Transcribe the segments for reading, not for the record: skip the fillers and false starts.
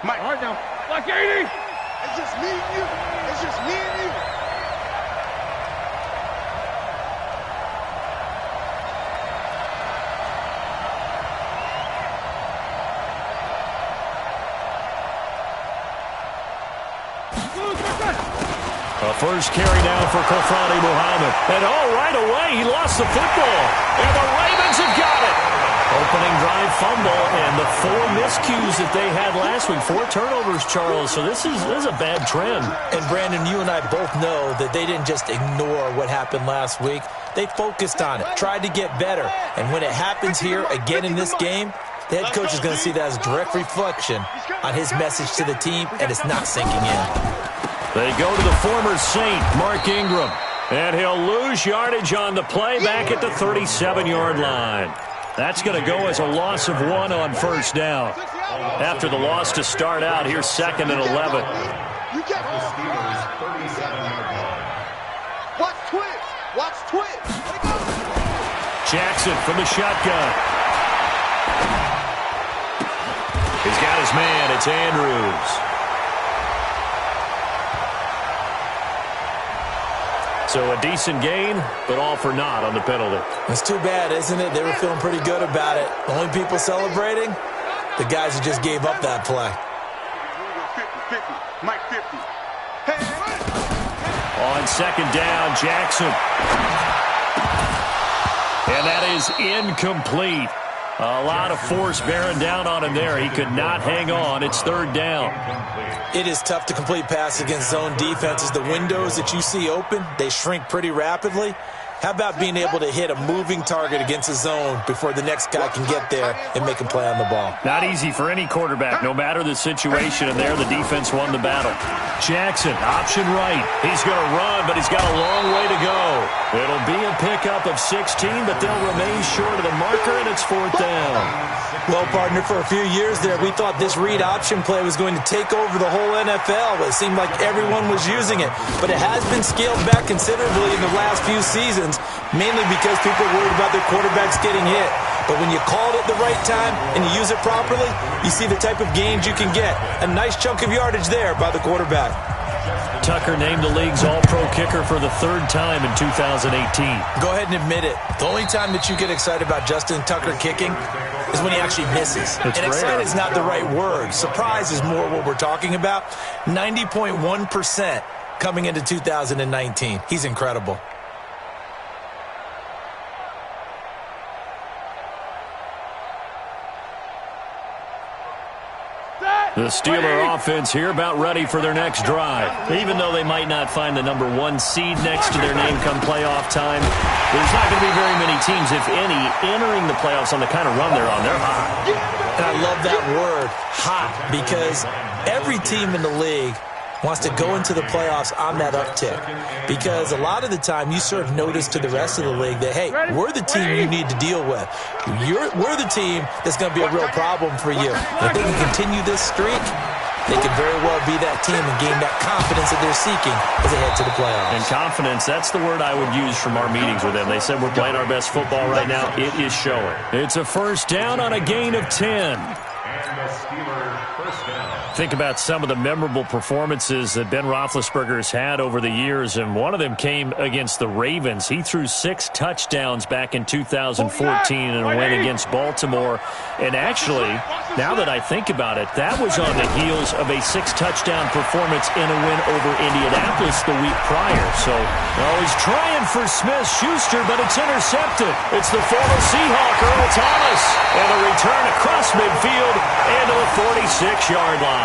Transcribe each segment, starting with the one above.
Mike. All right now. Like 80. It's just me and you. It's just me and you. A first carry down for Kofrani Muhammad. And right away, he lost the football. And the Ravens have got it. Opening drive fumble and the 4 miscues that they had last week. 4 turnovers, Charles. So this is a bad trend. And, Brandon, you and I both know that they didn't just ignore what happened last week. They focused on it, tried to get better. And when it happens here again in this game, the head coach is going to see that as a direct reflection on his message to the team, and it's not sinking in. They go to the former Saint, Mark Ingram. And he'll lose yardage on the play back at the 37-yard line. That's going to go as a loss of 1 on first down. After the loss to start out, here's 2nd and 11. Watch twitch. Watch twitch. Jackson from the shotgun. He's got his man. It's Andrews. So a decent gain, but all for naught on the penalty. It's too bad, isn't it? They were feeling pretty good about it. Only people celebrating, the guys who just gave up that play. 50, Mike 50. On 2nd down, Jackson. And that is incomplete. A lot of force bearing down on him there. He could not hang on. It's 3rd down. It is tough to complete passes against zone defenses. The windows that you see open, they shrink pretty rapidly. How about being able to hit a moving target against a zone before the next guy can get there and make a play on the ball? Not easy for any quarterback, no matter the situation, and there the defense won the battle. Jackson, option right. He's going to run, but he's got a long way to go. It'll be a pickup of 16, but they'll remain short of the marker, and it's 4th down. Well, partner, for a few years there, we thought this read option play was going to take over the whole NFL. It seemed like everyone was using it, but it has been scaled back considerably in the last few seasons, mainly because people are worried about their quarterbacks getting hit. But when you call it at the right time and you use it properly, you see the type of gains you can get. A nice chunk of yardage there by the quarterback. Tucker named the league's all-pro kicker for the 3rd time in 2018. Go ahead and admit it. The only time that you get excited about Justin Tucker kicking is when he actually misses. And excited is not the right word. Surprise is more what we're talking about. 90.1% coming into 2019. He's incredible. The Steeler offense here about ready for their next drive. Even though they might not find the number 1 seed next to their name come playoff time, there's not going to be very many teams, if any, entering the playoffs on the kind of run they're on. They're hot. And I love that word, hot, because every team in the league wants to go into the playoffs on that uptick, because a lot of the time you serve notice to the rest of the league that, hey, we're the team you need to deal with. We're the team that's going to be a real problem for you. And if they can continue this streak, they can very well be that team and gain that confidence that they're seeking as they head to the playoffs. And confidence, that's the word I would use from our meetings with them. They said we're playing our best football right now. It is showing. It's a first down on a gain of 10. Think about some of the memorable performances that Ben Roethlisberger has had over the years, and one of them came against the Ravens. He threw 6 touchdowns back in 2014 in a win against Baltimore. And actually, now that I think about it, that was on the heels of a 6-touchdown performance in a win over Indianapolis the week prior. So, well, he's trying for Smith-Schuster, but it's intercepted. It's the former Seahawk, Earl Thomas, and a return across midfield and to the 46-yard line.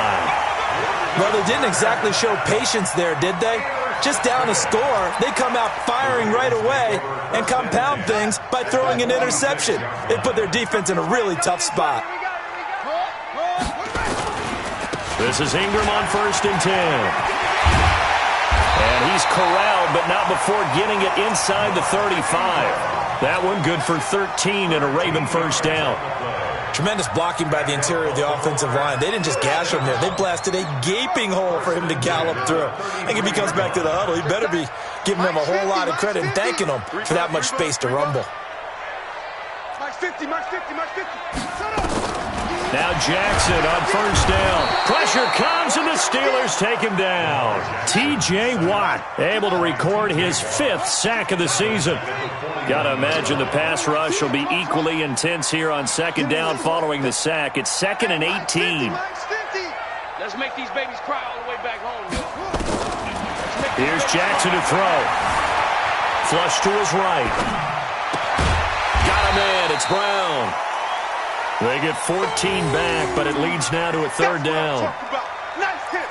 Well, they didn't exactly show patience there, did they? Just down a score, they come out firing right away and compound things by throwing an interception. They put their defense in a really tough spot. This is Ingram on 1st and 10. And he's corralled, but not before getting it inside the 35. That one good for 13 and a Raven first down. Tremendous blocking by the interior of the offensive line. They didn't just gash him there. They blasted a gaping hole for him to gallop through. And if he comes back to the huddle, he better be giving them a whole lot of credit and thanking them for that much space to rumble. Mike 50, Mike 50, Mike 50. Shut up. Now Jackson on first down. Pressure comes, and the Steelers take him down. T.J. Watt able to record his 5th sack of the season. Got to imagine the pass rush will be equally intense here on second down following the sack. It's 2nd and 18. Let's make these babies cry all the way back home. Here's Jackson to throw. Flush to his right. Got a man. It's Brown. They get 14 back, but it leads now to a 3rd down.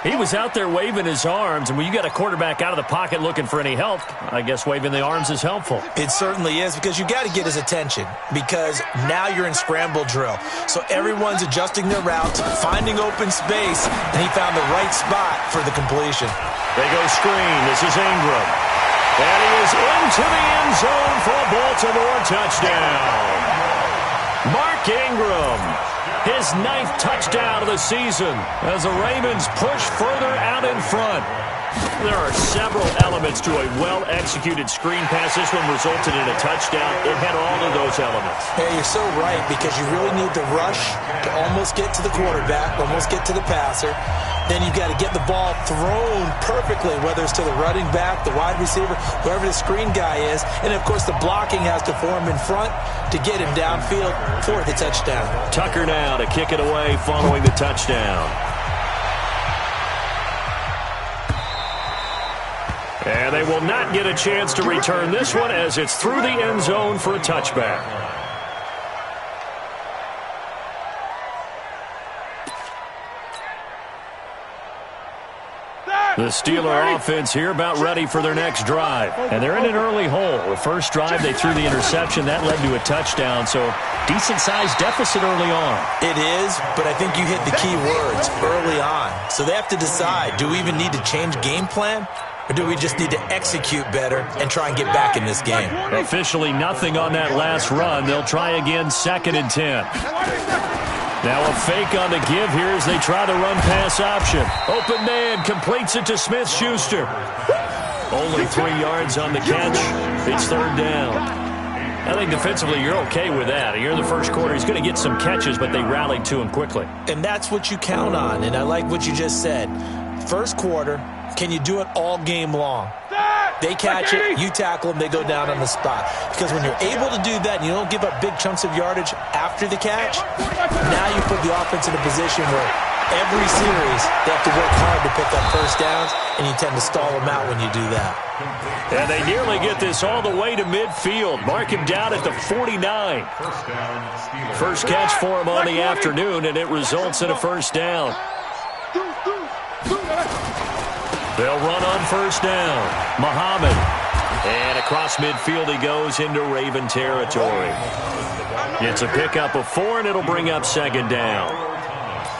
He was out there waving his arms, and when you got a quarterback out of the pocket looking for any help, I guess waving the arms is helpful. It certainly is, because you got to get his attention, because now you're in scramble drill. So everyone's adjusting their routes, finding open space, and he found the right spot for the completion. They go screen. This is Ingram. And he is into the end zone for a Baltimore touchdown. Mark Ingram, his 9th touchdown of the season as the Ravens push further out in front. There are several elements to a well-executed screen pass. This one resulted in a touchdown. It had all of those elements. Yeah, you're so right, because you really need the rush to almost get to the quarterback, almost get to the passer. Then you've got to get the ball thrown perfectly, whether it's to the running back, the wide receiver, whoever the screen guy is. And, of course, the blocking has to form in front to get him downfield for the touchdown. Tucker now to kick it away following the touchdown. And they will not get a chance to return this one as it's through the end zone for a touchback. The Steeler offense here about ready for their next drive. And they're in an early hole. The first drive, they threw the interception. That led to a touchdown, so decent-sized deficit early on. It is, but I think you hit the key words, early on. So they have to decide, do we even need to change game plan? Or do we just need to execute better and try and get back in this game? Officially nothing on that last run. They'll try again, 2nd and 10. Now a fake on the give here as they try the run-pass option. Open man completes it to Smith-Schuster. Only 3 yards on the catch. It's 3rd down. I think defensively you're okay with that. Here in the first quarter, he's going to get some catches, but they rallied to him quickly. And that's what you count on, and I like what you just said. First quarter, can you do it all game long? They catch it, you tackle them, they go down on the spot. Because when you're able to do that and you don't give up big chunks of yardage after the catch, now you put the offense in a position where every series they have to work hard to pick up first downs, and you tend to stall them out when you do that. And they nearly get this all the way to midfield. Mark him down at the 49. First catch for him on the afternoon, and it results in a first down. They'll run on first down. Muhammad. And across midfield he goes into Raven territory. It's a pickup of 4, and it'll bring up 2nd down.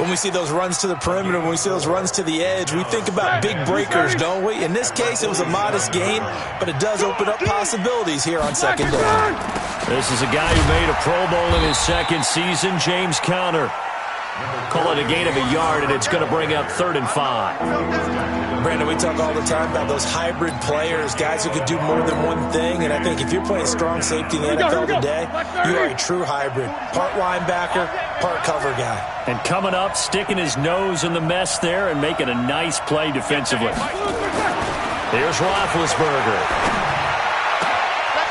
When we see those runs to the perimeter, when we see those runs to the edge, we think about big breakers, don't we? In this case, it was a modest gain, but it does open up possibilities here on 2nd down. This is a guy who made a Pro Bowl in his 2nd season, James Conner. Call it a gain of a yard, and it's going to bring up 3rd and 5. Brandon, we talk all the time about those hybrid players, guys who could do more than one thing, and I think if you're playing strong safety in the NFL today, you are a true hybrid. Part linebacker, part cover guy. And coming up, sticking his nose in the mess there and making a nice play defensively. Here's Roethlisberger.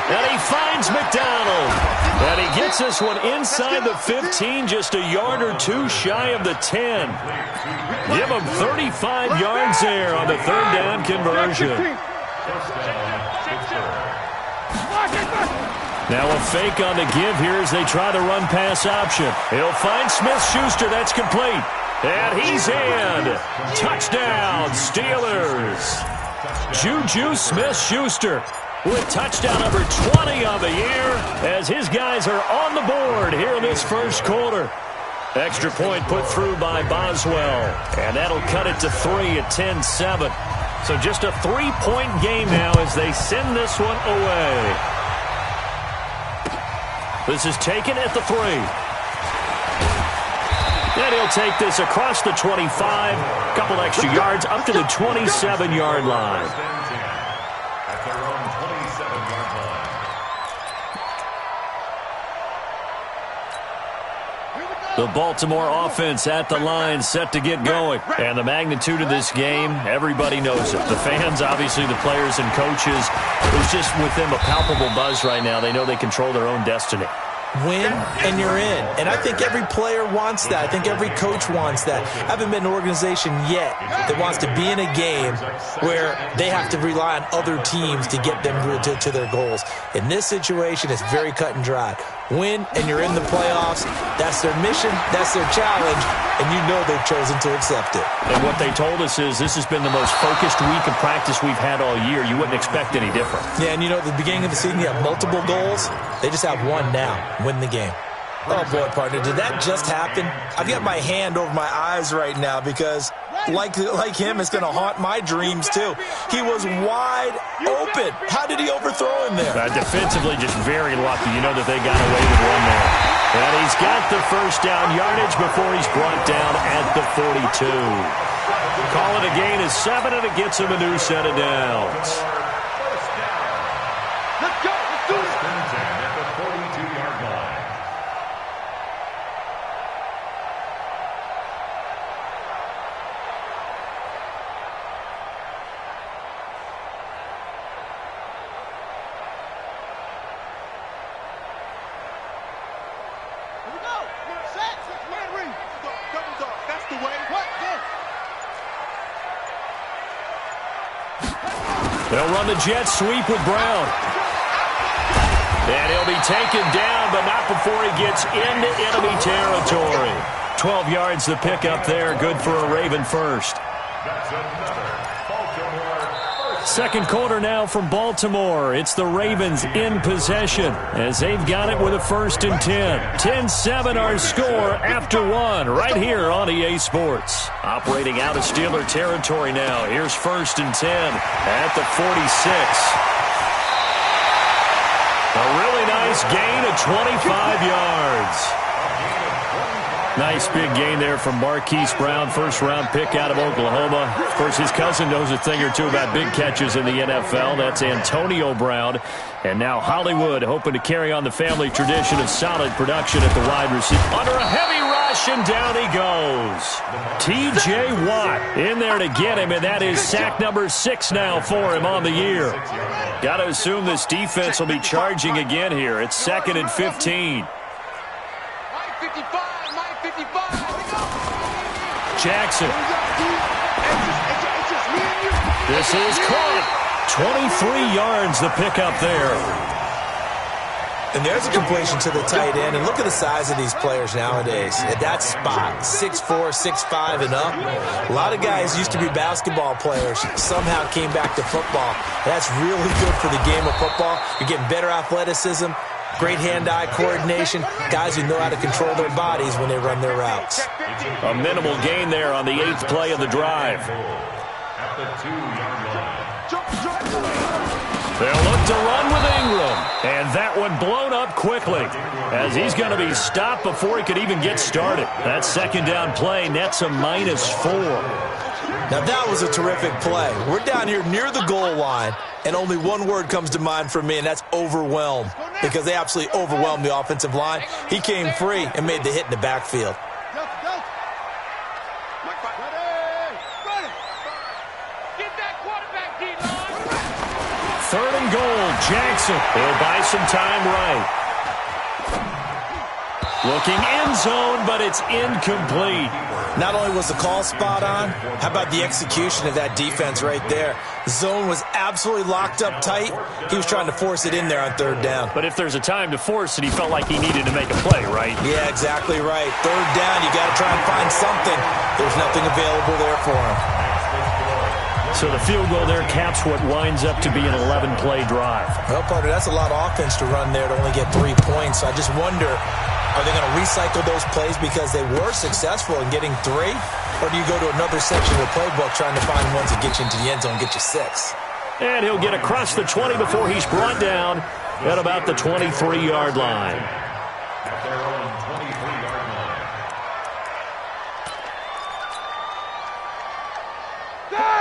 And he finds McDonald. And he gets this one inside the 15, just a yard or 2 shy of the 10. Give him 35 yards there on the 3rd down conversion. Now a fake on the give here as they try the run-pass option. He'll find Smith-Schuster. That's complete. And he's in. Touchdown, Steelers. Juju Smith-Schuster with touchdown number 20 on the year as his guys are on the board here in this first quarter. Extra point put through by Boswell, and that'll cut it to 3 at 10-7. So just a 3-point game now as they send this one away. This is taken at the 3. And he'll take this across the 25, couple extra yards up to the 27-yard line. The Baltimore offense at the line, set to get going. And the magnitude of this game, everybody knows it. The fans, obviously the players and coaches, there's just with them a palpable buzz right now. They know they control their own destiny. Win and you're in. And I think every player wants that. I think every coach wants that. I haven't been in an organization yet that wants to be in a game where they have to rely on other teams to get them to their goals. In this situation, it's very cut and dry. Win and you're in the playoffs. That's their mission. That's their challenge. And you know they've chosen to accept it. And what they told us is this has been the most focused week of practice we've had all year. You wouldn't expect any different. Yeah, and you know, at the beginning of the season, you have multiple goals. They just have one now. Win the game. Oh, boy, partner, did that just happen? I've got my hand over my eyes right now because, like him, it's going to haunt my dreams, too. He was wide open. How did he overthrow him there? Defensively, just very lucky. You know that they got away with one there. And he's got the first down yardage before he's brought down at the 42. Call it a gain of 7, and it gets him a new set of downs. Let's go. Let's do it. At the 42-yard line. Here we go. Set. Man read. Double dog. That's the way. What? Then. They'll run the jet sweep with Brown. And he'll be taken down, but not before he gets into enemy territory. 12 yards the pickup there. Good for a Raven first. That's another Baltimore first. Second quarter now from Baltimore. It's the Ravens in possession as they've got it with a 1st and 10. 10-7 our score after one right here on EA Sports. Operating out of Steeler territory now. Here's 1st and 10 at the 46. A really nice gain of 25 yards. Nice big gain there from Marquise Brown, first-round pick out of Oklahoma. Of course, his cousin knows a thing or two about big catches in the NFL. That's Antonio Brown. And now Hollywood hoping to carry on the family tradition of solid production at the wide receiver. Under a heavy rush, and down he goes. T.J. Watt in there to get him, and that is sack number 6 now for him on the year. Got to assume this defense will be charging again here. It's 2nd and 15. Jackson. This is caught. 23 yards the pickup there. And there's a completion to the tight end. And look at the size of these players nowadays. At that spot, 6'4", 6'5", and up. A lot of guys used to be basketball players. Somehow came back to football. That's really good for the game of football. You're getting better athleticism, great hand-eye coordination, guys who know how to control their bodies when they run their routes. A minimal gain there on the 8th play of the drive. At the 2-yard line. They'll look to run with Ingram. And that one blown up quickly as he's going to be stopped before he could even get started. That 2nd down play nets a -4. Now that was a terrific play. We're down here near the goal line, and only one word comes to mind for me, and that's overwhelmed, because they absolutely overwhelmed the offensive line. He came free and made the hit in the backfield. Third and goal, Jackson. He'll buy some time right. Looking end zone, but it's incomplete. Not only was the call spot on, how about the execution of that defense right there? The zone was absolutely locked up tight. He was trying to force it in there on 3rd down. But if there's a time to force it, he felt like he needed to make a play, right? Yeah, exactly right. 3rd down, you got to try and find something. There's nothing available there for him. So the field goal there caps what winds up to be an 11-play drive. Well, partner, that's a lot of offense to run there to only get 3 points. So I just wonder, are they going to recycle those plays because they were successful in getting 3? Or do you go to another section of the playbook trying to find ones that get you into the end zone and get you 6? And he'll get across the 20 before he's brought down at about the 23-yard line. At their own 23-yard line.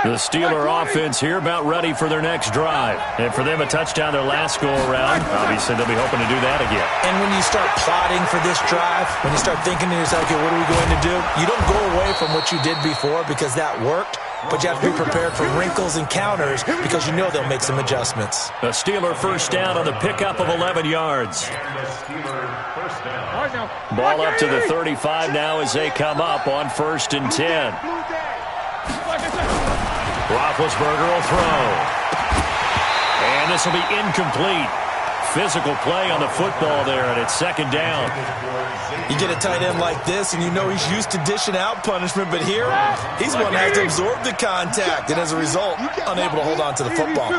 The Steeler offense here about ready for their next drive. And for them, a touchdown their last go-around. Obviously, they'll be hoping to do that again. And when you start plotting for this drive, when you start thinking to yourself, okay, what are we going to do? You don't go away from what you did before because that worked, but you have to be prepared for wrinkles and counters because you know they'll make some adjustments. A Steeler first down on the pickup of 11 yards. Ball up to the 35 now as they come up on 1st and 10. Roethlisberger will throw. And this will be incomplete. Physical play on the football there, and it's 2nd down. You get a tight end like this, and you know he's used to dishing out punishment, but here, he's one that has to absorb the contact, and as a result, unable to hold on to the football.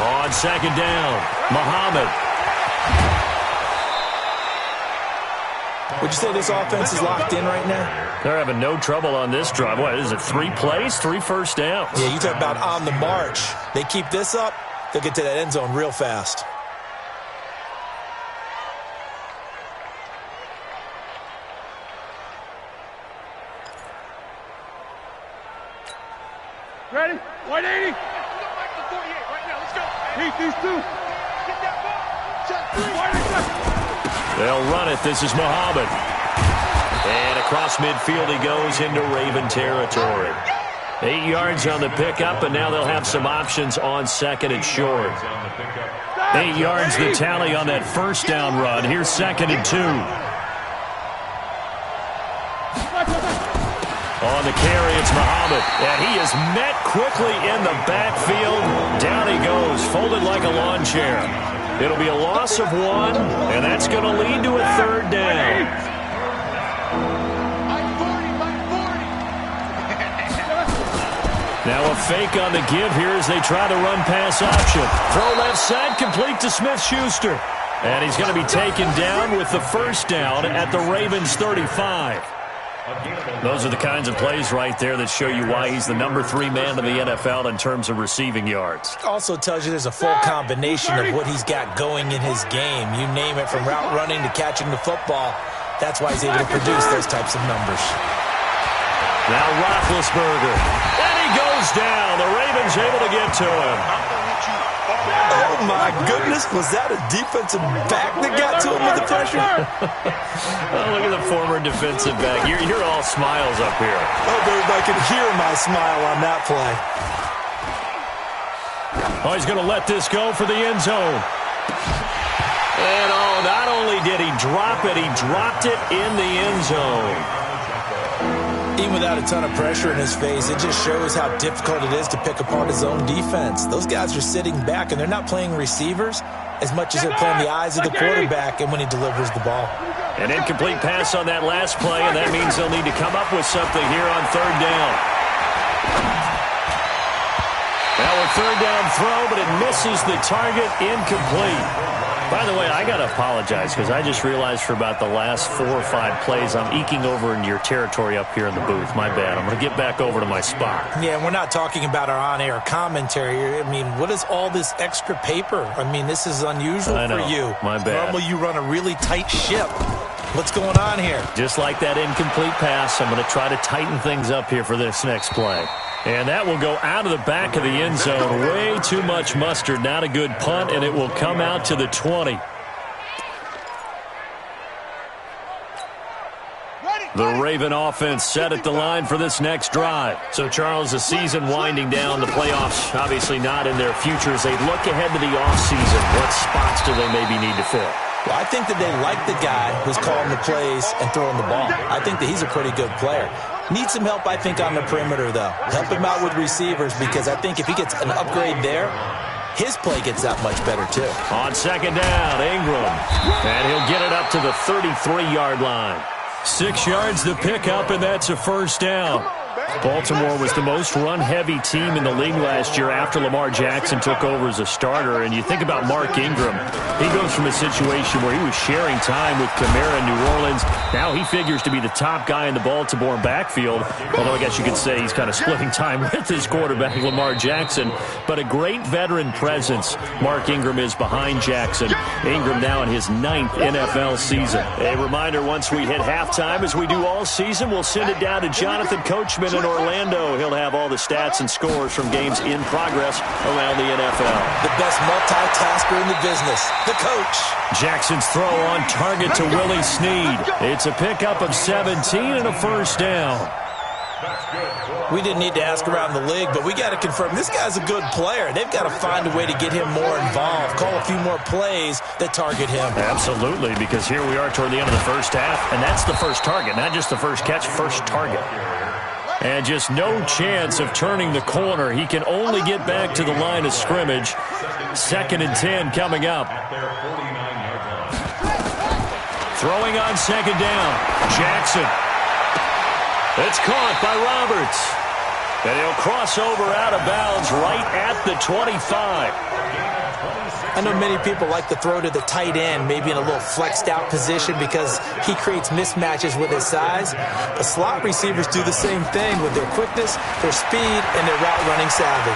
On 2nd down, Muhammad. Would you say this offense is locked in right now? They're having no trouble on this drive. What is it, 3 plays, 3 first downs? Yeah, you talk about on the march. They keep this up, they'll get to that end zone real fast. Ready? 180. Right now, let's go. Beat these two. Get that ball. Check 3. They'll run it. This is Muhammad. And across midfield he goes into Raven territory. 8 yards on the pickup, and now they'll have some options on 2nd and short. 8 yards the tally on that first down run. Here's 2nd and 2. On the carry, it's Muhammad. And he is met quickly in the backfield. Down he goes, folded like a lawn chair. It'll be a loss of 1, and that's going to lead to a 3rd down. Now a fake on the give here as they try the run-pass option. Throw left side, complete to Smith-Schuster. And he's going to be taken down with the 1st down at the Ravens' 35. Those are the kinds of plays right there that show you why he's the number 3 man in the NFL in terms of receiving yards. Also tells you there's a full combination of what he's got going in his game. You name it, from route running to catching the football. That's why he's able to produce those types of numbers. Now Roethlisberger. And he goes down. The Ravens able to get to him. Oh, my goodness. Was that a defensive back that got to him with the pressure? Oh, look at the former defensive back. You're all smiles up here. I hope everybody can hear my smile on that play. Oh, he's going to let this go for the end zone. And, oh, not only did he drop it, he dropped it in the end zone. Even without a ton of pressure in his face, it just shows how difficult it is to pick apart his own defense. Those guys are sitting back, and they're not playing receivers as much as they're playing the eyes of the quarterback and when he delivers the ball. An incomplete pass on that last play, and that means they'll need to come up with something here on 3rd down. Now a 3rd down throw, but it misses the target, incomplete. By the way, I got to apologize because I just realized for about the last 4 or 5 plays I'm eking over into your territory up here in the booth. My bad. I'm going to get back over to my spot. Yeah, we're not talking about our on-air commentary. I mean, what is all this extra paper? I mean, this is unusual for you. My bad. Normally you run a really tight ship. What's going on here? Just like that incomplete pass, I'm going to try to tighten things up here for this next play. And that will go out of the back of the end zone. Way too much mustard. Not a good punt, and it will come out to the 20. The Raven offense set at the line for this next drive. So, Charles, the season winding down, the playoffs obviously not in their future. As they look ahead to the offseason, what spots do they maybe need to fill? Well, I think that they like the guy who's calling the plays and throwing the ball. I think that he's a pretty good player. Needs some help, I think, on the perimeter, though. Help him out with receivers because I think if he gets an upgrade there, his play gets that much better, too. On 2nd down, Ingram. And he'll get it up to the 33-yard line. 6 yards to pick up, and that's a 1st down. Baltimore was the most run-heavy team in the league last year after Lamar Jackson took over as a starter. And you think about Mark Ingram. He goes from a situation where he was sharing time with Kamara in New Orleans. Now he figures to be the top guy in the Baltimore backfield. Although I guess you could say he's kind of splitting time with his quarterback, Lamar Jackson. But a great veteran presence Mark Ingram is behind Jackson. Ingram now in his 9th NFL season. A reminder, once we hit halftime, as we do all season, we'll send it down to Jonathan Coachman freshman in Orlando. He'll have all the stats and scores from games in progress around the NFL. The best multitasker in the business, the coach. Jackson's throw on target to Willie Snead. It's a pickup of 17 and a first down. We didn't need to ask around the league, but we got to confirm this guy's a good player. They've got to find a way to get him more involved, call a few more plays that target him. Absolutely, because here we are toward the end of the first half, and that's the first target, not just the first catch, first target. And just no chance of turning the corner. He can only get back to the line of scrimmage. 2nd and 10 coming up. Throwing on 2nd down. Jackson. It's caught by Roberts. And he'll cross over out of bounds right at the 25. I know many people like to throw to the tight end, maybe in a little flexed out position because he creates mismatches with his size. But slot receivers do the same thing with their quickness, their speed, and their route running savvy.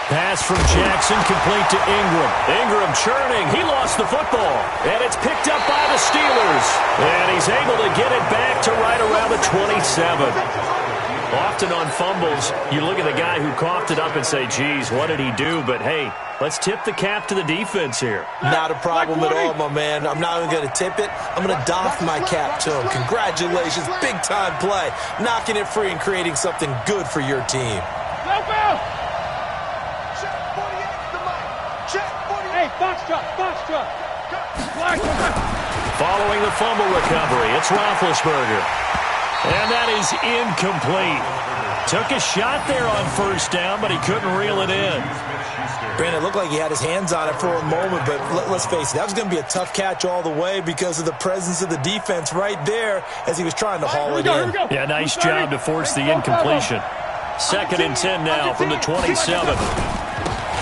Pass from Jackson complete to Ingram. Ingram churning. He lost the football. And it's picked up by the Steelers. And he's able to get it back to right around the 27. Often on fumbles, you look at the guy who coughed it up and say, geez, what did he do? But, hey, let's tip the cap to the defense here. Not a problem at all, my man. I'm not even going to tip it. I'm going to doff my cap to him. Congratulations. Big-time play. Knocking it free and creating something good for your team. Following the fumble recovery, it's Roethlisberger. And that is incomplete. Took a shot there on first down, but he couldn't reel it in. Brandon, it looked like he had his hands on it for a moment, but let's face it, that was going to be a tough catch all the way because of the presence of the defense right there as he was trying to haul it in. Yeah, nice job to force the incompletion. 2nd and 10 now from the 27.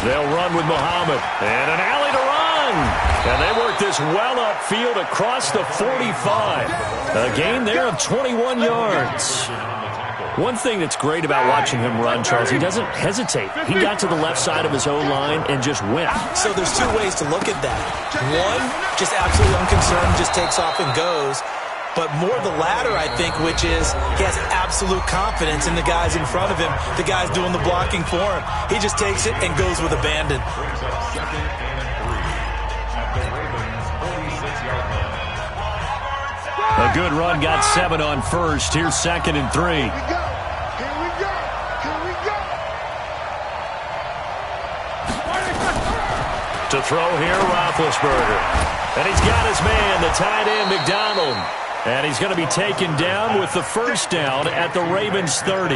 They'll run with Muhammad. And an alley to run. And they work this well upfield across the 45. A gain there of 21 yards. One thing that's great about watching him run, Charles, he doesn't hesitate. He got to the left side of his O-line and just went. So there's two ways to look at that. One, just absolutely unconcerned, just takes off and goes. But more the latter, I think, which is he has absolute confidence in the guys in front of him, the guys doing the blocking for him. He just takes it and goes with abandon. A good run, got 7 on first. Here's 2nd and 3. To throw here, Roethlisberger. And he's got his man, the tight end, McDonald. And he's going to be taken down with the first down at the Ravens' 30.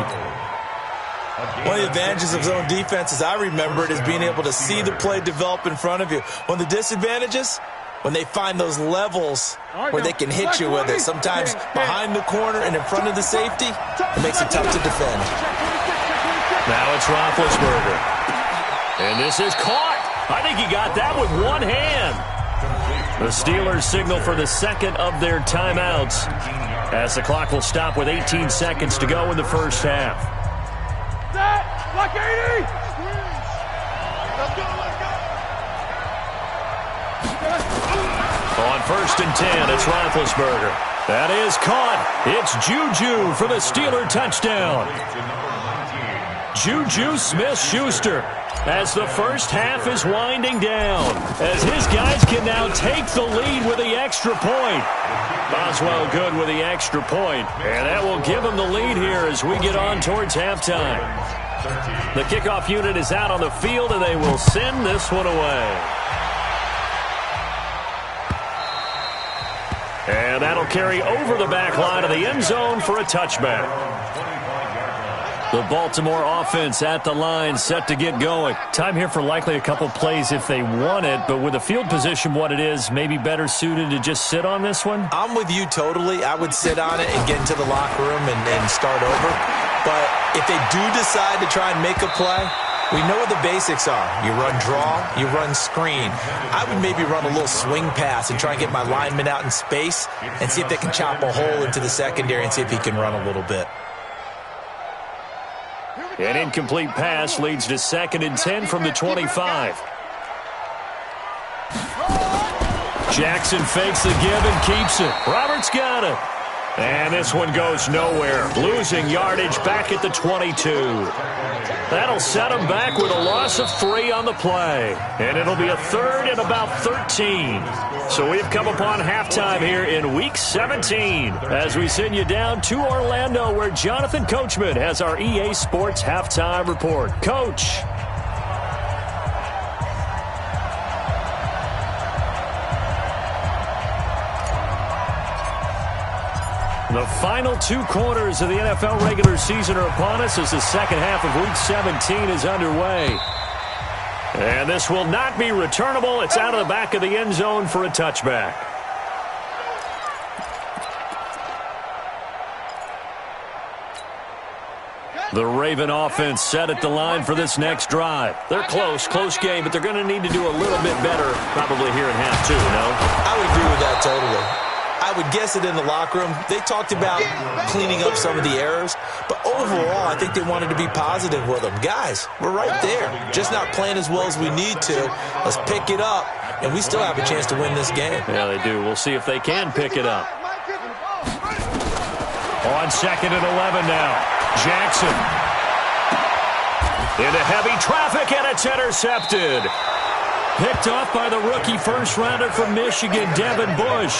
One of the advantages of zone defense, as I remember it, is being able to see the play develop in front of you. One of the disadvantages, when they find those levels where they can hit you with it, sometimes behind the corner and in front of the safety, it makes it tough to defend. Now it's Roethlisberger. And this is caught. I think he got that with one hand. The Steelers signal for the second of their timeouts as the clock will stop with 18 seconds to go in the first half. Like 80! On 1st and 10, it's Roethlisberger. That is caught. It's Juju for the Steeler touchdown. Juju Smith-Schuster as the first half is winding down, as his guys can now take the lead with the extra point. Boswell good with the extra point, and that will give him the lead here as we get on towards halftime. The kickoff unit is out on the field, and they will send this one away. And that'll carry over the back line of the end zone for a touchback. The Baltimore offense at the line, set to get going. Time here for likely a couple plays if they want it, but with the field position what it is, maybe better suited to just sit on this one? I'm with you totally. I would sit on it and get into the locker room and start over. But if they do decide to try and make a play, we know what the basics are. You run draw, you run screen. I would maybe run a little swing pass and try and get my lineman out in space and see if they can chop a hole into the secondary and see if he can run a little bit. An incomplete pass leads to 2nd and 10 from the 25. Jackson fakes the give and keeps it. Roberts got it. And this one goes nowhere. Losing yardage back at the 22. That'll set them back with a loss of 3 on the play. And it'll be a third and about 13. So we've come upon halftime here in Week 17 as we send you down to Orlando where Jonathan Coachman has our EA Sports Halftime Report. Coach. The final 2 quarters of the NFL regular season are upon us as the second half of Week 17 is underway. And this will not be returnable. It's out of the back of the end zone for a touchback. The Raven offense set at the line for this next drive. They're close game, but they're going to need to do a little bit better probably here in half 2, no? I would agree with that totally. I would guess it in the locker room. They talked about cleaning up some of the errors, but overall, I think they wanted to be positive with them. Guys, we're right there. Just not playing as well as we need to. Let's pick it up, and we still have a chance to win this game. Yeah, they do. We'll see if they can pick it up. On 2nd and 11 now. Jackson. Into heavy traffic, and it's intercepted. Picked off by the rookie first-rounder from Michigan, Devin Bush.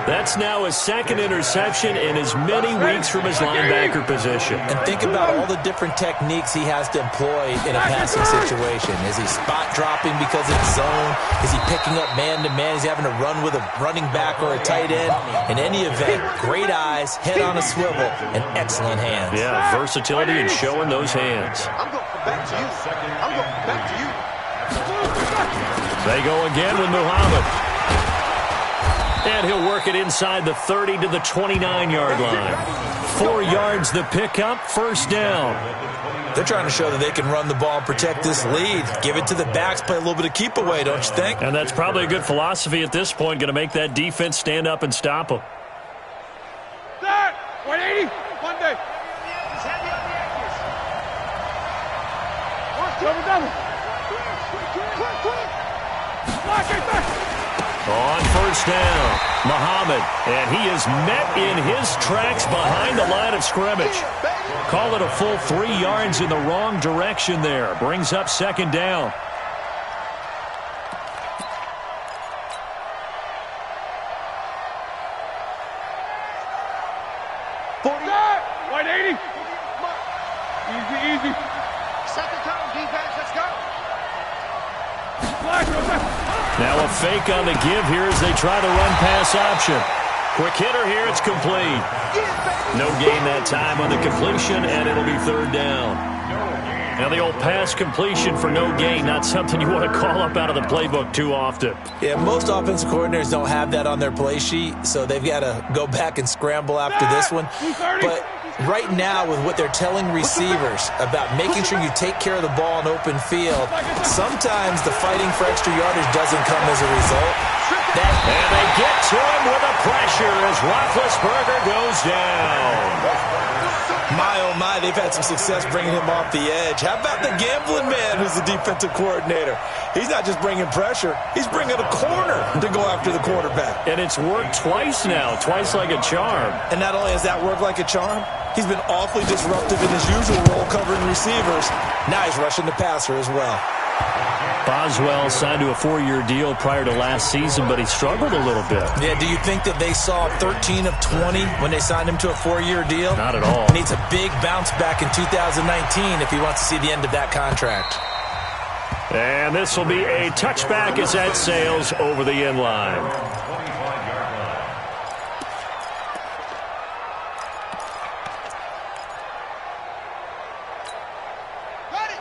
That's now his 2nd interception in as many weeks from his linebacker position. And think about all the different techniques he has to employ in a passing situation. Is he spot dropping because it's zone? Is he picking up man-to-man? Is he having to run with a running back or a tight end? In any event, great eyes, head on a swivel, and excellent hands. Yeah, versatility and showing those hands. I'm going back to you. I'm going back to you. They go again with Muhammad. And he'll work it inside the 30 to the 29-yard line. 4 yards the pickup, first down. They're trying to show that they can run the ball and protect this lead. Give it to the backs, play a little bit of keep away, don't you think? And that's probably a good philosophy at this point, going to make that defense stand up and stop them. 180, Monday. Double. On first down, Muhammad, and he is met in his tracks behind the line of scrimmage. Call it a full 3 yards in the wrong direction there. Brings up 2nd down. Easy. Second down, defense, let's go. Now a fake on the give here as they try the run-pass option. Quick hitter here, it's complete. No gain that time on the completion, and it'll be 3rd down. Now the old pass completion for no gain, not something you want to call up out of the playbook too often. Yeah, most offensive coordinators don't have that on their play sheet, so they've got to go back and scramble after this one. But right now, with what they're telling receivers about making sure you take care of the ball in open field, sometimes the fighting for extra yardage doesn't come as a result. And they get to him with a pressure as Roethlisberger goes down. My, oh my, they've had some success bringing him off the edge. How about the gambling man who's the defensive coordinator? He's not just bringing pressure. He's bringing a corner to go after the quarterback. And it's worked twice now, twice like a charm. And not only has that worked like a charm, he's been awfully disruptive in his usual role covering receivers. Now he's rushing the passer as well. Boswell signed to a 4-year deal prior to last season, but he struggled a little bit. Yeah, do you think that they saw 13 of 20 when they signed him to a 4-year deal? Not at all. He needs a big bounce back in 2019 if he wants to see the end of that contract. And this will be a touchback as that sails over the end line.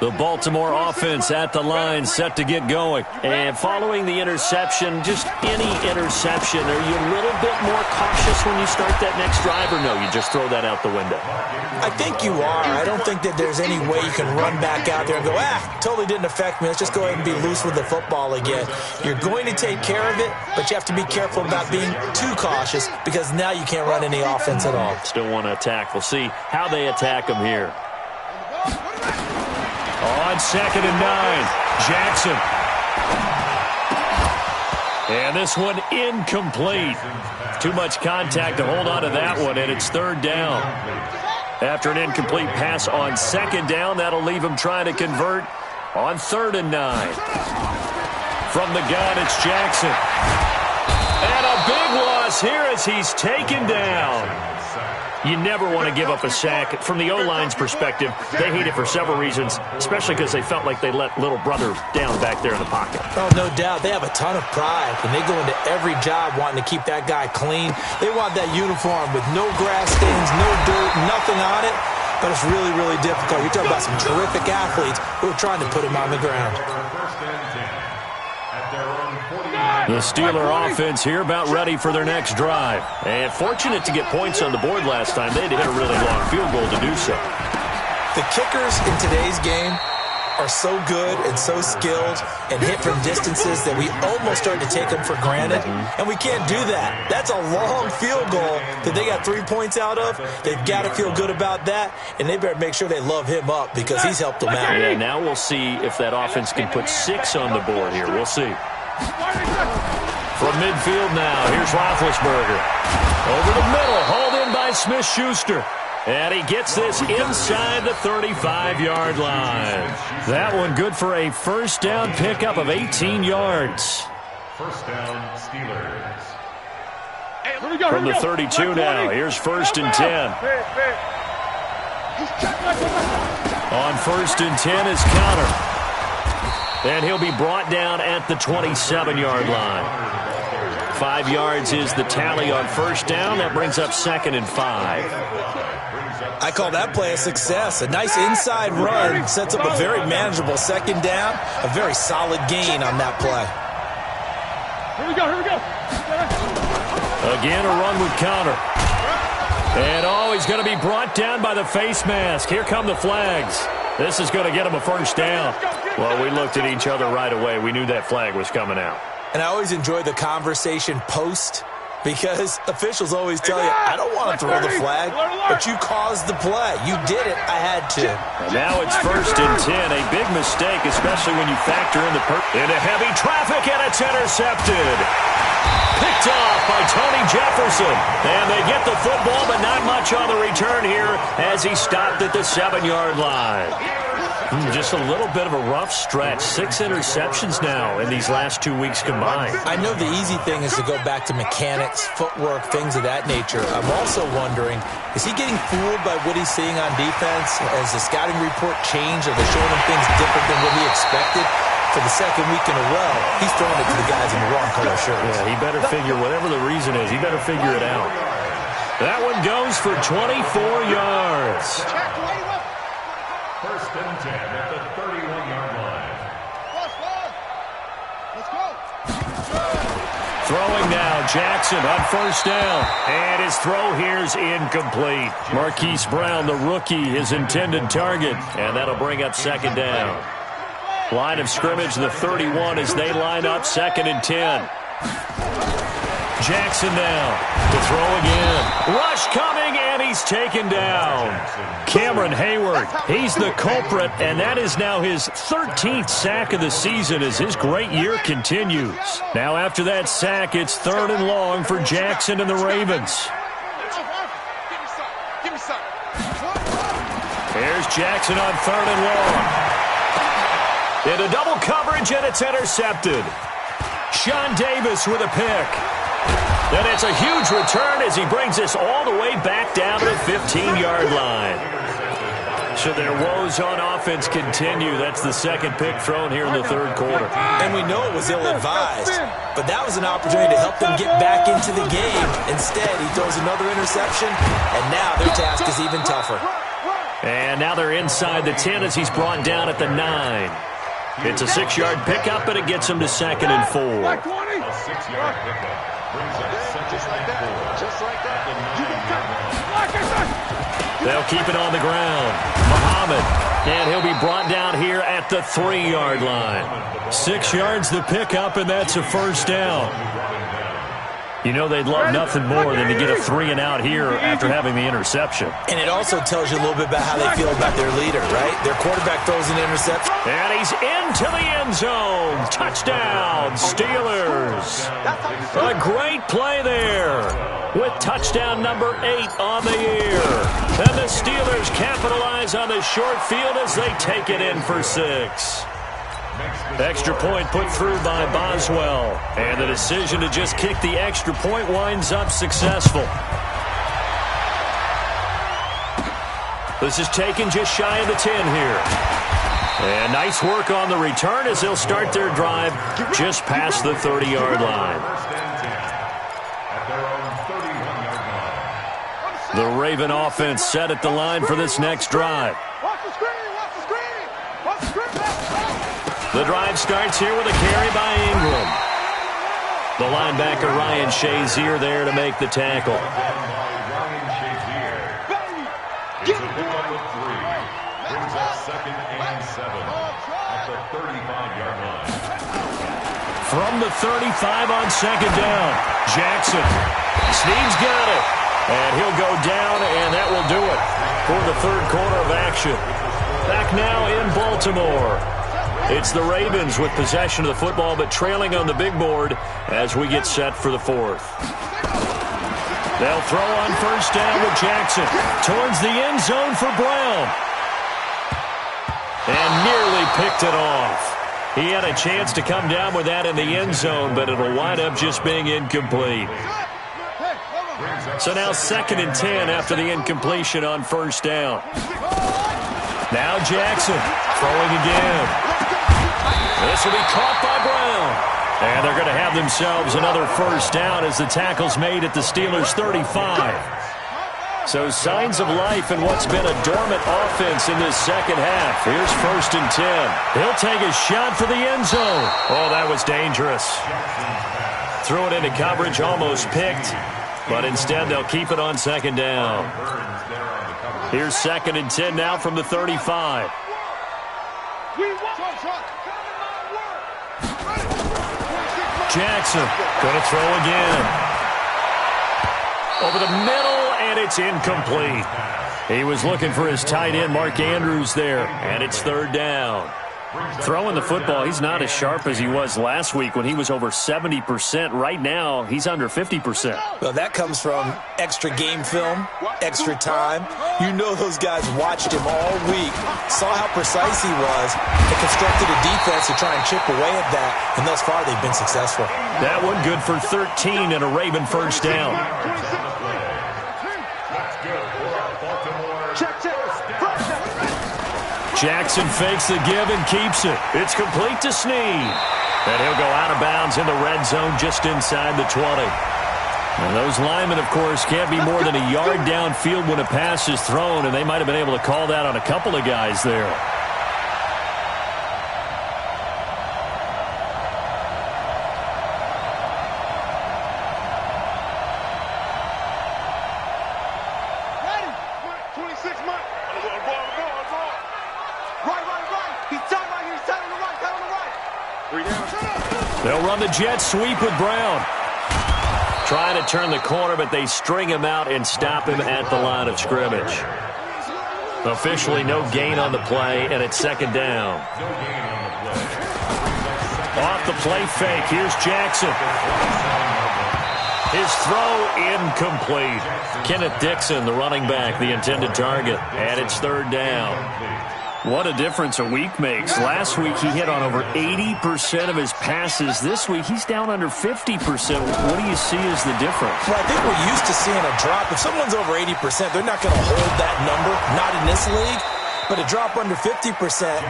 The Baltimore offense at the line set to get going. And following the interception, just any interception, are you a little bit more cautious when you start that next drive, or no, you just throw that out the window? I think you are. I don't think that there's any way you can run back out there and go, totally didn't affect me. Let's just go ahead and be loose with the football again. You're going to take care of it, but you have to be careful about being too cautious because now you can't run any offense at all. Still want to attack. We'll see how they attack them here. On 2nd and 9, Jackson. And this one incomplete. Too much contact to hold on to that one, and it's third down. After an incomplete pass on second down, that'll leave him trying to convert on 3rd and 9. From the gun, it's Jackson. And a big loss here as he's taken down. You never want to give up a sack. From the O-line's perspective, they hate it for several reasons, especially because they felt like they let little brother down back there in the pocket. Oh, no doubt. They have a ton of pride, and they go into every job wanting to keep that guy clean. They want that uniform with no grass stains, no dirt, nothing on it. But it's really, really difficult. You're talking about some terrific athletes who are trying to put him on the ground. The Steeler offense here about ready for their next drive. And fortunate to get points on the board last time. They had to hit a really long field goal to do so. The kickers in today's game are so good and so skilled and hit from distances that we almost start to take them for granted. And we can't do that. That's a long field goal that they got 3 points out of. They've got to feel good about that, and they better make sure they love him up because he's helped them out. Yeah, now we'll see if that offense can put 6 on the board here. We'll see. From midfield now, here's Roethlisberger. Over the middle, hauled in by Smith-Schuster. And he gets this inside the 35-yard line. That one good for a first down pickup of 18 yards. First down, Steelers. From the 32 now, here's 1st and 10. On 1st and 10 is Counter. And he'll be brought down at the 27-yard line. 5 yards is the tally on first down. That brings up 2nd and 5. I call that play a success. A nice inside run sets up a very manageable second down. A very solid gain on that play. Here we go. Again, a run with Counter. And, he's going to be brought down by the face mask. Here come the flags. This is going to get him a first down. Well, we looked at each other right away. We knew that flag was coming out. And I always enjoy the conversation post because officials always tell you, I don't want to throw the flag, but you caused the play. You did it. I had to. And now it's 1st and 10. A big mistake, especially when you factor in into heavy traffic, and it's intercepted. Picked off by Tony Jefferson. And they get the football, but not much on the return here as he stopped at the 7-yard line. Just a little bit of a rough stretch. 6 interceptions now in these last 2 weeks combined. I know the easy thing is to go back to mechanics, footwork, things of that nature. I'm also wondering, is he getting fooled by what he's seeing on defense? Has the scouting report changed? Are they showing him things different than what he expected? For the second week in a row, he's throwing it to the guys in the wrong color shirts. Yeah, he better figure, whatever the reason is, he better figure it out. That one goes for 24 yards. 1st and 10 at the 31-yard line. Let's go. Throwing now, Jackson on first down. And his throw here's incomplete. Marquise Brown, the rookie, his intended target. And that'll bring up 2nd down. Line of scrimmage, the 31 as they line up 2nd and 10. Jackson now to throw again. Rush coming, and he's taken down. Cameron Hayward, he's the culprit, and that is now his 13th sack of the season as his great year continues. Now after that sack, it's 3rd and long for Jackson and the Ravens. Here's Jackson on 3rd and long. Into double coverage, and it's intercepted. Sean Davis with a pick. And it's a huge return as he brings us all the way back down to the 15-yard line. So their woes on offense continue. That's the 2nd pick thrown here in the 3rd quarter. And we know it was ill-advised, but that was an opportunity to help them get back into the game. Instead, he throws another interception, and now their task is even tougher. And now they're inside the 10 as he's brought down at the 9. It's a 6-yard pickup, but it gets him to 2nd and 4. A 6-yard pickup brings up 2nd and 4. Just like that. They'll keep it on the ground. Muhammad, and he'll be brought down here at the 3-yard line. 6 yards the pickup, and that's a first down. You know they'd love nothing more than to get a 3-and-out here after having the interception. And it also tells you a little bit about how they feel about their leader, right? Their quarterback throws an interception. And he's into the end zone. Touchdown, Steelers. A great play there with touchdown number 8 on the year. And the Steelers capitalize on the short field as they take it in for 6. Extra point put through by Boswell. And the decision to just kick the extra point winds up successful. This is taken just shy of the 10 here. And nice work on the return as they'll start their drive just past the 30-yard line. The Raven offense set at the line for this next drive. The drive starts here with a carry by Ingram. The linebacker Ryan Shazier there to make the tackle. From the 35 on second down, Jackson. Snead's got it. And he'll go down, and that will do it for the third quarter of action. Back now in Baltimore. It's the Ravens with possession of the football, but trailing on the big board as we get set for the fourth. They'll throw on first down with Jackson. Towards the end zone for Brown. And nearly picked it off. He had a chance to come down with that in the end zone, but it'll wind up just being incomplete. So now 2nd and 10 after the incompletion on first down. Now Jackson throwing again. This will be caught by Brown. And they're going to have themselves another first down as the tackle's made at the Steelers' 35. So signs of life in what's been a dormant offense in this second half. Here's 1st and 10. He'll take a shot for the end zone. Oh, that was dangerous. Threw it into coverage, almost picked. But instead, they'll keep it on second down. Here's 2nd and 10 now from the 35. Jackson going to throw again. Over the middle, and it's incomplete. He was looking for his tight end, Mark Andrews, there, and it's 3rd down. Throwing the football, he's not as sharp as he was last week when he was over 70%. Right now, he's under 50%. Well, that comes from extra game film, extra time. You know those guys watched him all week, saw how precise he was, and constructed a defense to try and chip away at that, and thus far they've been successful. That one good for 13 and a Raven first down. Jackson fakes the give and keeps it. It's complete to Snead. And he'll go out of bounds in the red zone just inside the 20. And those linemen, of course, can't be more than a yard downfield when a pass is thrown, and they might have been able to call that on a couple of guys there. They'll run the jet sweep with Brown. Trying to turn the corner, but they string him out and stop him at the line of scrimmage. Officially no gain on the play, and it's 2nd down. Off the play fake, here's Jackson. His throw incomplete. Kenneth Dixon, the running back, the intended target, and it's 3rd down. What a difference a week makes. Last week he hit on over 80% of his passes. This week he's down under 50%. What do you see as the difference? Well, I think we're used to seeing a drop. If someone's over 80%, they're not going to hold that number, not in this league. But a drop under 50%,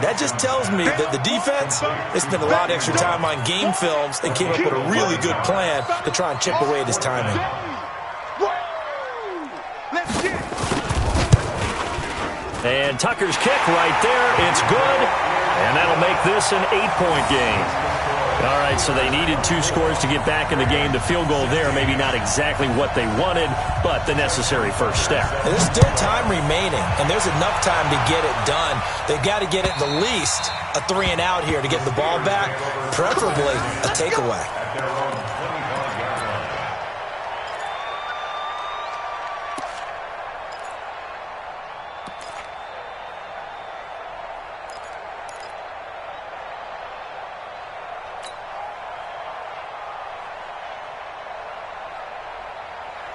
that just tells me that the defense has spent a lot of extra time on game films and came up with a really good plan to try and chip away at his timing. And Tucker's kick right there. It's good. And that'll make this an 8-point game. All right, so they needed 2 scores to get back in the game. The field goal there, maybe not exactly what they wanted, but the necessary first step. There's still time remaining, and there's enough time to get it done. They've got to get at the least a 3-and-out here to get the ball back, preferably a takeaway.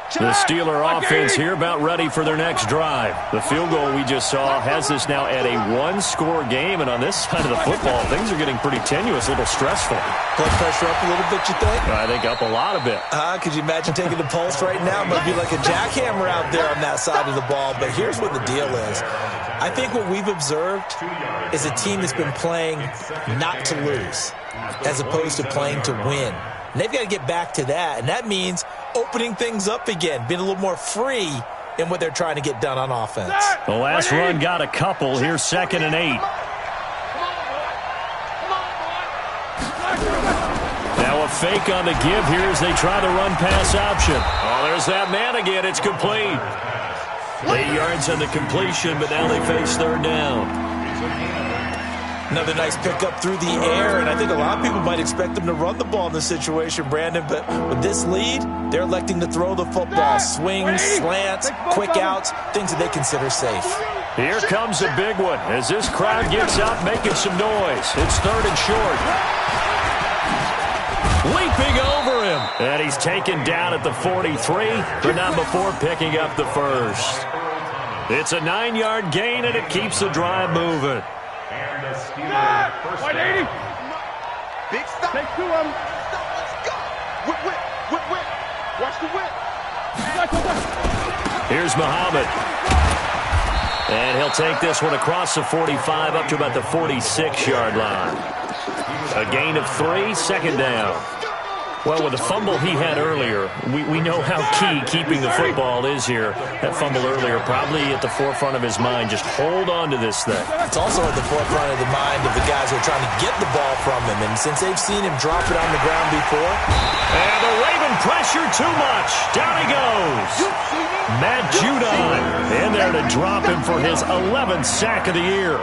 The Steeler offense here about ready for their next drive. The field goal we just saw has this now at a one-score game, and on this side of the football, things are getting pretty tenuous, a little stressful. Blood pressure up a little bit, you think? I think up a lot a bit. Could you imagine taking the pulse right now? It might be like a jackhammer out there on that side of the ball, but here's what the deal is. I think what we've observed is a team that's been playing not to lose as opposed to playing to win. And they've got to get back to that, and that means opening things up again, being a little more free in what they're trying to get done on offense. The last run got a couple. Here's 2nd and 8. Now a fake on the give here as they try the run-pass option. Oh, there's that man again. It's complete. 8 yards on the completion, but now they face 3rd down. Another nice pickup through the air, and I think a lot of people might expect them to run the ball in this situation, Brandon, but with this lead, they're electing to throw the football. Swings, slants, quick outs, things that they consider safe. Here comes a big one as this crowd gets out making some noise. It's 3rd and short. Leaping over him, and he's taken down at the 43, but not before picking up the first. It's a 9-yard gain, and it keeps the drive moving. And the Steelers first down. Big stop. Take 2 of them. Let's go. Whip. Watch the whip. Here's Muhammad. And he'll take this one across the 45 up to about the 46-yard line. A gain of 3, 2nd down. Well, with the fumble he had earlier, we know how key keeping the football is here. That fumble earlier probably at the forefront of his mind. Just hold on to this thing. It's also at the forefront of the mind of the guys who are trying to get the ball from him. And since they've seen him drop it on the ground before. And the Raven pressure too much. Down he goes. Matt Judon in there to drop him for his 11th sack of the year.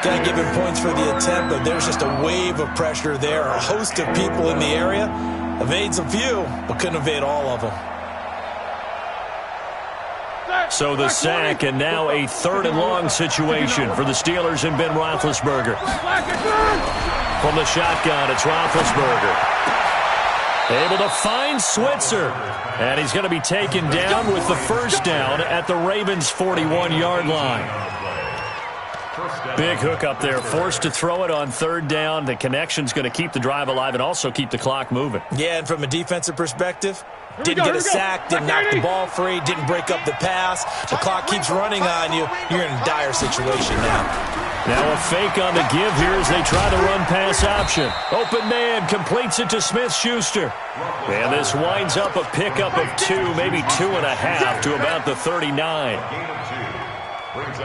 Got to give him points for the attempt, but there's just a wave of pressure there. A host of people in the area. Evades a few, but couldn't evade all of them. So the sack, and now a 3rd and long situation for the Steelers and Ben Roethlisberger. From the shotgun, it's Roethlisberger. Able to find Switzer. And he's going to be taken down with the first down at the Ravens' 41-yard line. Big hook up there, forced to throw it on 3rd down. The connection's going to keep the drive alive and also keep the clock moving. Yeah, and from a defensive perspective, didn't get a sack, didn't knock the ball free, didn't break up the pass. The clock keeps running on you. You're in a dire situation now. Now a fake on the give here as they try the run-pass option. Open man completes it to Smith-Schuster. And this winds up a pickup of 2, maybe 2.5 to about the 39.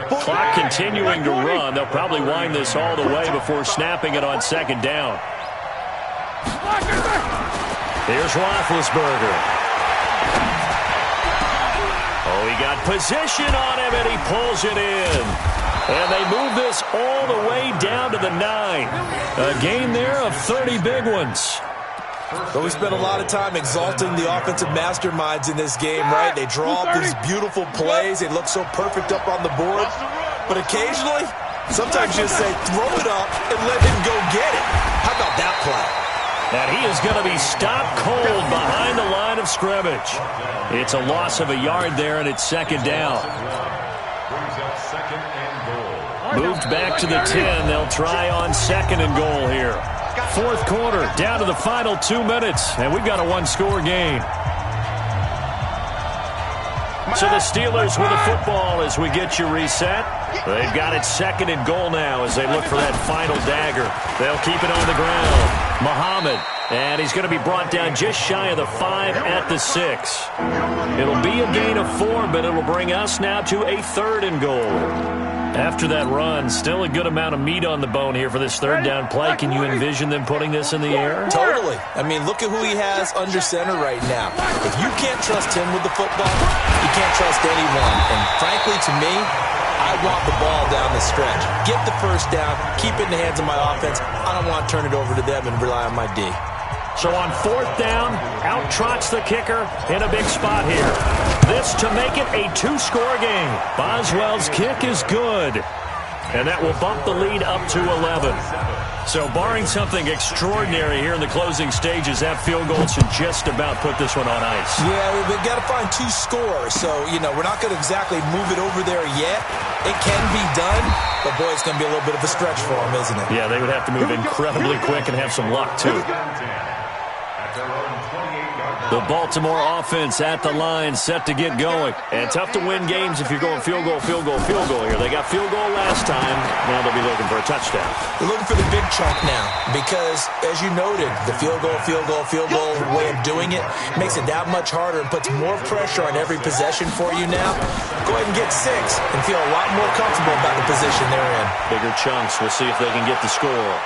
Clock continuing to run. They'll probably wind this all the way before snapping it on 2nd down. Here's Roethlisberger. Oh, he got position on him, and he pulls it in. And they move this all the way down to the 9. A gain there of 30 big ones. But we spent a lot of time exalting the offensive masterminds in this game, right? They draw up these beautiful plays. They look so perfect up on the board. But occasionally, sometimes you just say, throw it up and let him go get it. How about that play? And he is going to be stopped cold behind the line of scrimmage. It's a loss of a yard there, and it's 2nd down. Moved back to the 10. They'll try on 2nd and goal here. 4th quarter, down to the final 2 minutes, and we've got a 1-score game. So the Steelers with the football as we get you reset. They've got it 2nd and goal now as they look for that final dagger. They'll keep it on the ground. Muhammad, and he's going to be brought down just shy of the 5 at the 6. It'll be a gain of 4, but it'll bring us now to a 3rd and goal. After that run, still a good amount of meat on the bone here for this 3rd down play. Can you envision them putting this in the air? Totally. I mean, look at who he has under center right now. If you can't trust him with the football, you can't trust anyone. And frankly, to me, I want the ball down the stretch. Get the first down, keep it in the hands of my offense. I don't want to turn it over to them and rely on my D. So on 4th down, out trots the kicker in a big spot here. This to make it a 2-score game. Boswell's kick is good. And that will bump the lead up to 11. So barring something extraordinary here in the closing stages, that field goal should just about put this one on ice. Yeah, we've got to find 2 scores. So, we're not going to exactly move it over there yet. It can be done, but, boy, it's going to be a little bit of a stretch for them, isn't it? Yeah, they would have to move incredibly quick and have some luck, too. The Baltimore offense at the line, set to get going. And tough to win games if you're going field goal, field goal, field goal here. They got field goal last time. Now they'll be looking for a touchdown. They're looking for the big chunk now because, as you noted, the field goal way of doing it makes it that much harder and puts more pressure on every possession for you now. Go ahead and get 6 and feel a lot more comfortable about the position they're in. Bigger chunks. We'll see if they can get the score.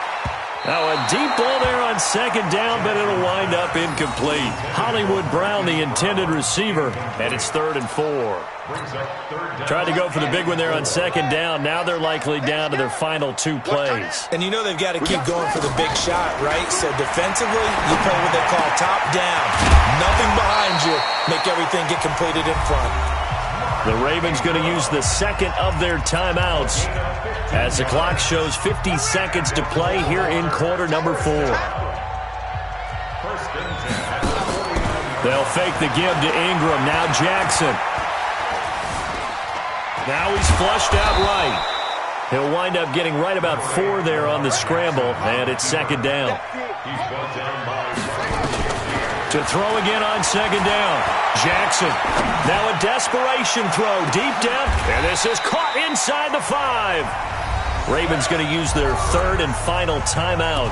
Now a deep ball there on second down, but it'll wind up incomplete. Hollywood Brown, the intended receiver, and it's 3rd and 4. Tried to go for the big one there on second down. Now they're likely down to their final 2 plays. And they've got to keep going for the big shot, right? So defensively, you play what they call top down. Nothing behind you. Make everything get completed in front. The Ravens going to use the second of their timeouts as the clock shows 50 seconds to play here in quarter number 4. They'll fake the give to Ingram. Now Jackson. Now he's flushed out right. He'll wind up getting right about 4 there on the scramble, and it's second down. To throw again on second down. Jackson. Now a desperation throw deep down. And this is caught inside the 5. Ravens going to use their 3rd and final timeout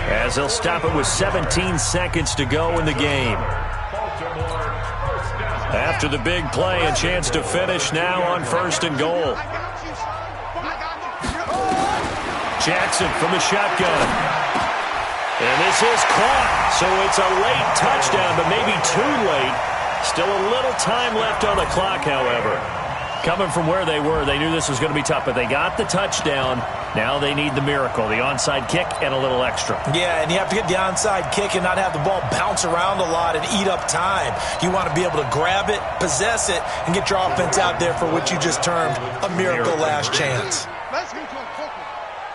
as they'll stop it with 17 seconds to go in the game. After the big play, a chance to finish now on 1st and goal. Jackson from the shotgun. And this is caught, so it's a late touchdown, but maybe too late. Still a little time left on the clock, however. Coming from where they were, they knew this was going to be tough, but they got the touchdown. Now they need the miracle, the onside kick and a little extra. Yeah, and you have to get the onside kick and not have the ball bounce around a lot and eat up time. You want to be able to grab it, possess it, and get your offense out there for what you just termed a miracle last chance. Let's go, focus.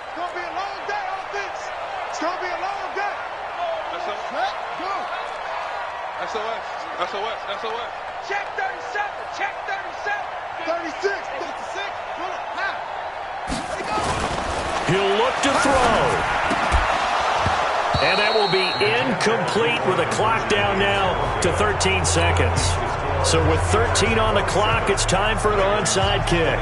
It's going to be a long day on this. It's going to be a long day. SOS. Check 37. Check 37. 36. 56. Pull it. Now. There you go. He'll look to throw. And that will be incomplete with the clock down now to 13 seconds. So with 13 on the clock, it's time for an onside kick.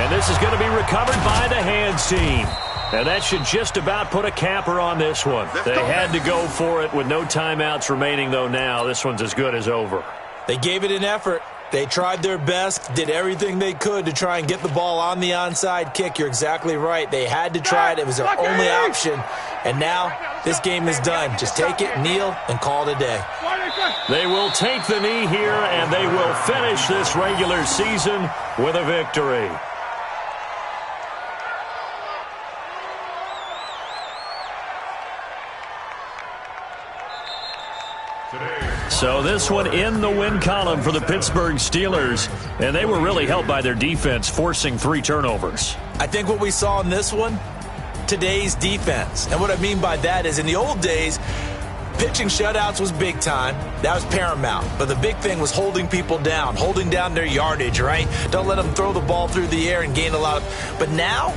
And this is going to be recovered by the hands team. And that should just about put a capper on this one. They had to go for it with no timeouts remaining, though now. This one's as good as over. They gave it an effort. They tried their best, did everything they could to try and get the ball on the onside kick. You're exactly right. They had to try it. It was their only option. And now this game is done. Just take it, kneel, and call it a day. They will take the knee here, and they will finish this regular season with a victory. So this one in the win column for the Pittsburgh Steelers, and they were really helped by their defense, forcing 3 turnovers. I think what we saw in this one, today's defense. And what I mean by that is in the old days, pitching shutouts was big time. That was paramount. But the big thing was holding people down, holding down their yardage, right? Don't let them throw the ball through the air and gain a lot of... But now,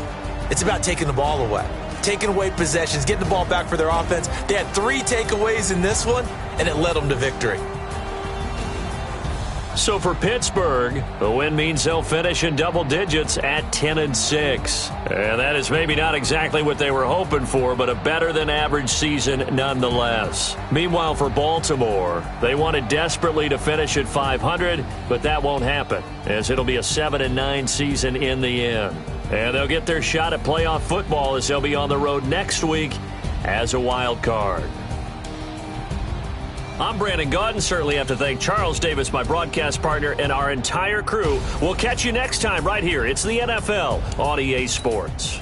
it's about taking the ball away. Taking away possessions, getting the ball back for their offense. They had 3 takeaways in this one, and it led them to victory. So for Pittsburgh, the win means they'll finish in double digits at 10-6. And that is maybe not exactly what they were hoping for, but a better than average season nonetheless. Meanwhile, for Baltimore, they wanted desperately to finish at 500, but that won't happen, as it'll be a 7-9 season in the end. And they'll get their shot at playoff football as they'll be on the road next week as a wild card. I'm Brandon Gaudin. Certainly have to thank Charles Davis, my broadcast partner, and our entire crew. We'll catch you next time right here. It's the NFL on EA Sports.